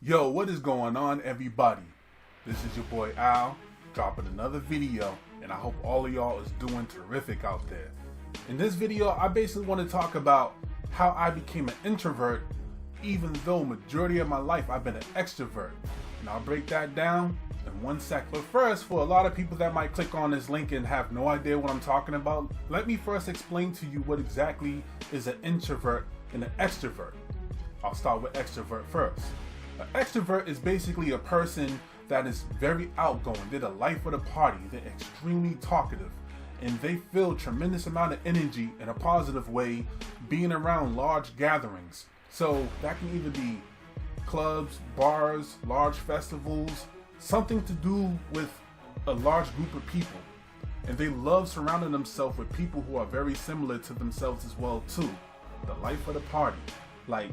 Yo, what is going on, everybody? This is your boy Al, dropping another video, and I hope all of y'all is doing terrific out there. In this video, I basically want to talk about how I became an introvert, even though majority of my life I've been an extrovert. And I'll break that down in 1 second. But first, for a lot of people that might click on this link and have no idea what I'm talking about, let me first explain to you what exactly is an introvert and an extrovert. I'll start with extrovert first. An extrovert is basically a person that is very outgoing. They're the life of the party. They're extremely talkative, and they feel tremendous amount of energy in a positive way being around large gatherings. So that can either be clubs, bars, large festivals, something to do with a large group of people. And they love surrounding themselves with people who are very similar to themselves as well too. The life of the party. Like,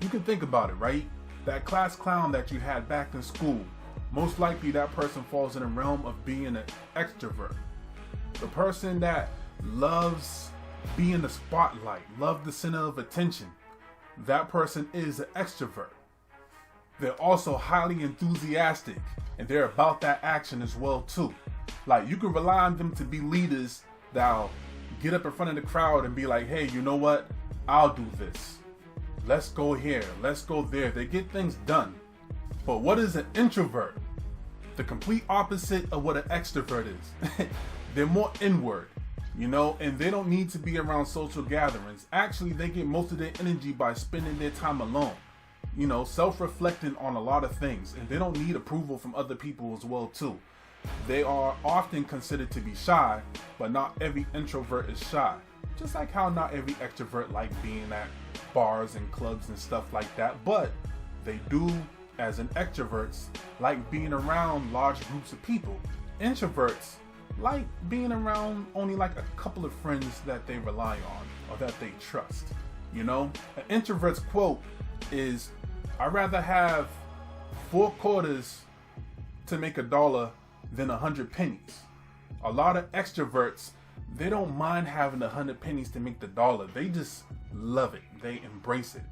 you can think about it, right? That class clown that you had back in school, most likely that person falls in the realm of being an extrovert. The person that loves being the spotlight, loves the center of attention, that person is an extrovert. They're also highly enthusiastic, and they're about that action as well too. Like, you can rely on them to be leaders that'll get up in front of the crowd and be like, hey, you know what? I'll do this. Let's go here, let's go there. They get things done. But what is an introvert? The complete opposite of what an extrovert is. They're more inward, and they don't need to be around social gatherings. Actually, they get most of their energy by spending their time alone, self-reflecting on a lot of things, and they don't need approval from other people as well too. They are often considered to be shy, but not every introvert is shy. Just like how not every extrovert like being at bars and clubs and stuff like that, but they do, as an extroverts, like being around large groups of people. Introverts like being around only like a couple of friends that they rely on or that they trust. An introvert's quote is, I'd rather have 4 quarters to make $1 than 100 pennies. A lot of extroverts, they don't mind having 100 pennies to make the dollar. They just love it. They embrace it.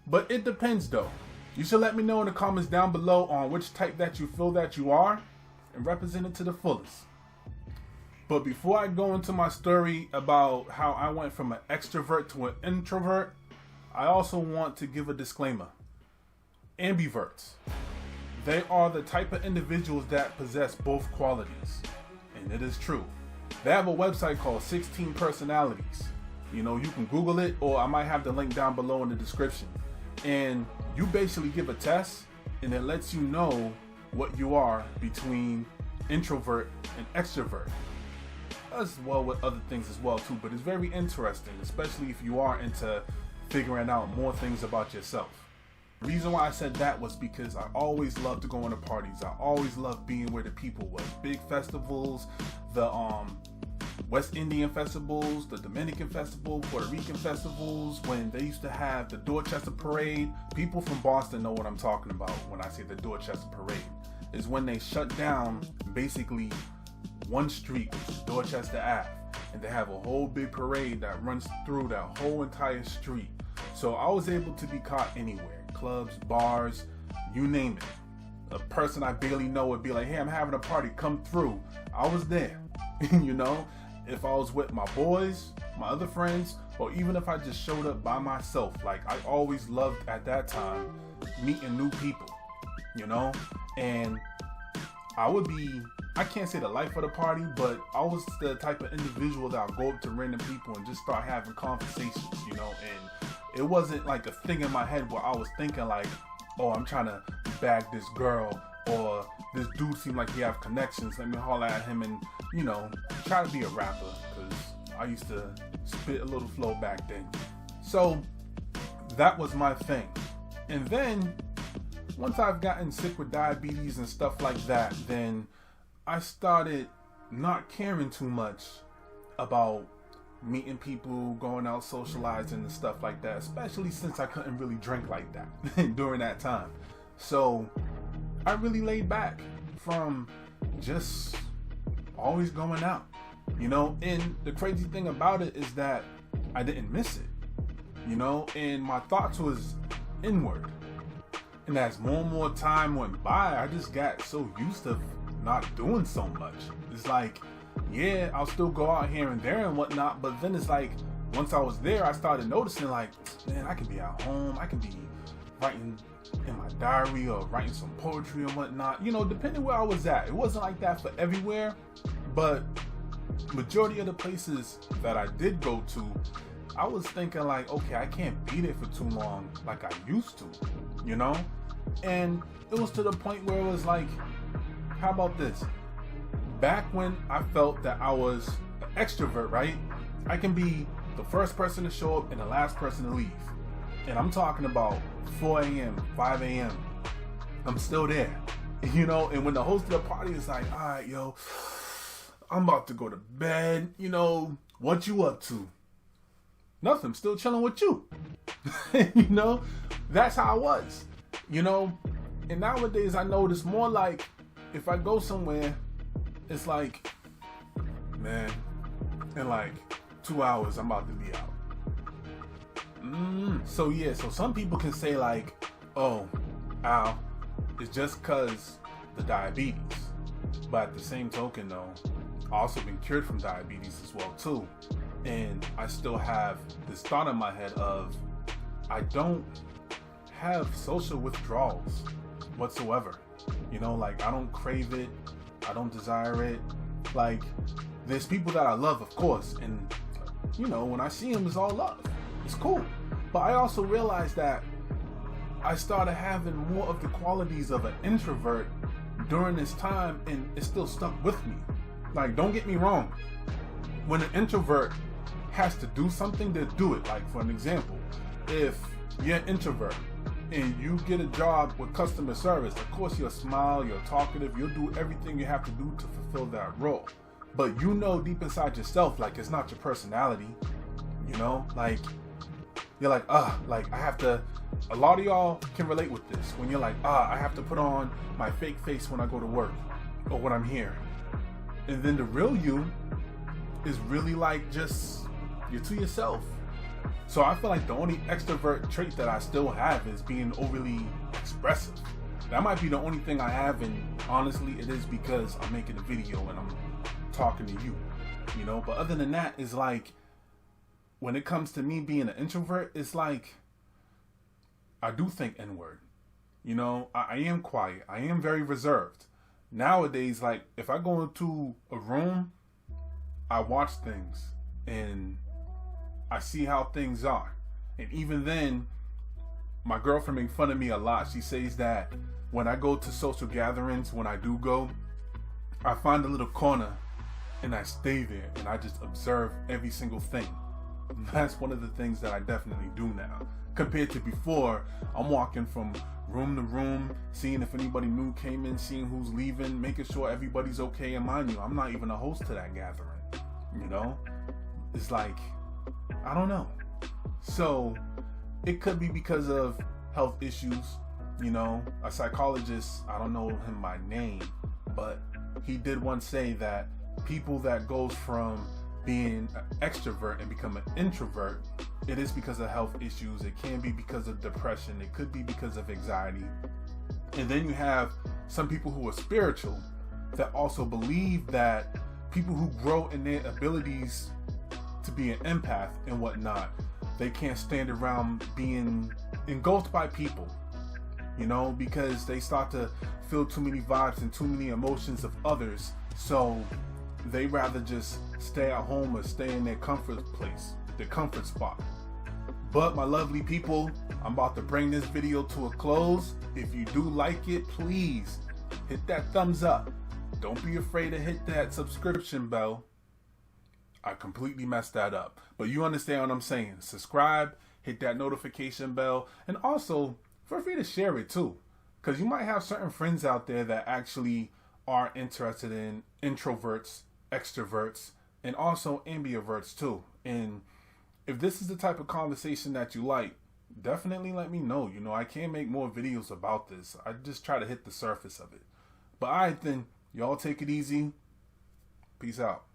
But it depends though. You should let me know in the comments down below on which type that you feel that you are and represent it to the fullest. But before I go into my story about how I went from an extrovert to an introvert, I also want to give a disclaimer. Ambiverts. They are the type of individuals that possess both qualities. And it is true. They have a website called 16 Personalities. You can Google it, or I might have the link down below in the description. And you basically give a test, and it lets you know what you are between introvert and extrovert. As well with other things as well too, but it's very interesting, especially if you are into figuring out more things about yourself. The reason why I said that was because I always loved to go into parties. I always loved being where the people was. Big festivals, the West Indian festivals, the Dominican festival, Puerto Rican festivals, when they used to have the Dorchester Parade. People from Boston know what I'm talking about when I say the Dorchester Parade. Is when they shut down basically one street, which is Dorchester Ave, and they have a whole big parade that runs through that whole entire street. So I was able to be caught anywhere. Clubs, bars, you name it. A person I barely know would be like, hey, I'm having a party, come through. I was there. If I was with my boys, my other friends, or even if I just showed up by myself, like I always loved at that time meeting new people, and I can't say the life of the party, but I was the type of individual that would go up to random people and just start having conversations, and it wasn't like a thing in my head where I was thinking like, oh, I'm trying to bag this girl, or this dude seemed like he have connections, let me holler at him and, try to be a rapper, because I used to spit a little flow back then. So that was my thing. And then once I've gotten sick with diabetes and stuff like that, then I started not caring too much about meeting people, going out socializing and stuff like that, especially since I couldn't really drink like that during that time. So I really laid back from just always going out, and the crazy thing about it is that I didn't miss it, and my thoughts was inward. And as more and more time went by, I just got so used to not doing so much. It's like, yeah, I'll still go out here and there and whatnot, but then it's like, once I was there, I started noticing like, man, I can be at home, I can be writing in my diary or writing some poetry and whatnot, you know, depending where I was at. It wasn't like that for everywhere, but majority of the places that I did go to, I was thinking like, okay, I can't be there for too long like I used to, you know? And it was to the point where it was like, how about this? Back when I felt that I was an extrovert, right? I can be the first person to show up and the last person to leave. And I'm talking about 4 a.m., 5 a.m. I'm still there, you know? And when the host of the party is like, all right, yo, I'm about to go to bed, you know, what you up to? Nothing, still chilling with you. You know, that's how I was, you know? And nowadays I notice more like, if I go somewhere, it's like, man, in like 2 hours, I'm about to be out. So yeah, so some people can say like, oh, Al, it's just cause the diabetes. But at the same token though, I've also been cured from diabetes as well too. And I still have this thought in my head of, I don't have social withdrawals whatsoever. You know, like I don't crave it. I don't desire it. Like, there's people that I love, of course. And, you know, when I see them, it's all love. It's cool. But I also realized that I started having more of the qualities of an introvert during this time, and it still stuck with me. Like, don't get me wrong. When an introvert has to do something, they'll do it. Like, for an example, if you're an introvert and you get a job with customer service, of course you'll smile, you're talkative, you'll do everything you have to do to fulfill that role. But you know deep inside yourself, like, it's not your personality, you know? Like, you're like, like I have to, a lot of y'all can relate with this. When you're like, I have to put on my fake face when I go to work or when I'm here. And then the real you is really like just, you're to yourself. So I feel like the only extrovert trait that I still have is being overly expressive. That might be the only thing I have, and honestly it is because I'm making a video and I'm talking to you, you know? But other than that, it's like, when it comes to me being an introvert, it's like, I do think inward. You know, I am quiet. I am very reserved. Nowadays, like, if I go into a room, I watch things and I see how things are. And even then, my girlfriend makes fun of me a lot. She says that when I go to social gatherings, when I do go, I find a little corner and I stay there and I just observe every single thing. That's one of the things that I definitely do now. Compared to before, I'm walking from room to room, seeing if anybody new came in, seeing who's leaving, making sure everybody's okay. And mind you, I'm not even a host to that gathering, you know? It's like, I don't know. So it could be because of health issues, you know. A psychologist, I don't know him by name, but he did once say that people that goes from being an extrovert and become an introvert, it is because of health issues. It can be because of depression. It could be because of anxiety. And then you have some people who are spiritual that also believe that people who grow in their abilities to be an empath and whatnot, they can't stand around being engulfed by people, you know, because they start to feel too many vibes and too many emotions of others. So they rather just stay at home or stay in their comfort place, their comfort spot. But my lovely people, I'm about to bring this video to a close. If you do like it, please hit that thumbs up. Don't be afraid to hit that subscription bell. I completely messed that up, but you understand what I'm saying. Subscribe, hit that notification bell, and also feel free to share it too, because you might have certain friends out there that actually are interested in introverts, extroverts, and also ambiverts too. And if this is the type of conversation that you like, definitely let me know. You know, I can make more videos about this. I just try to hit the surface of it. But alright then, y'all take it easy. Peace out.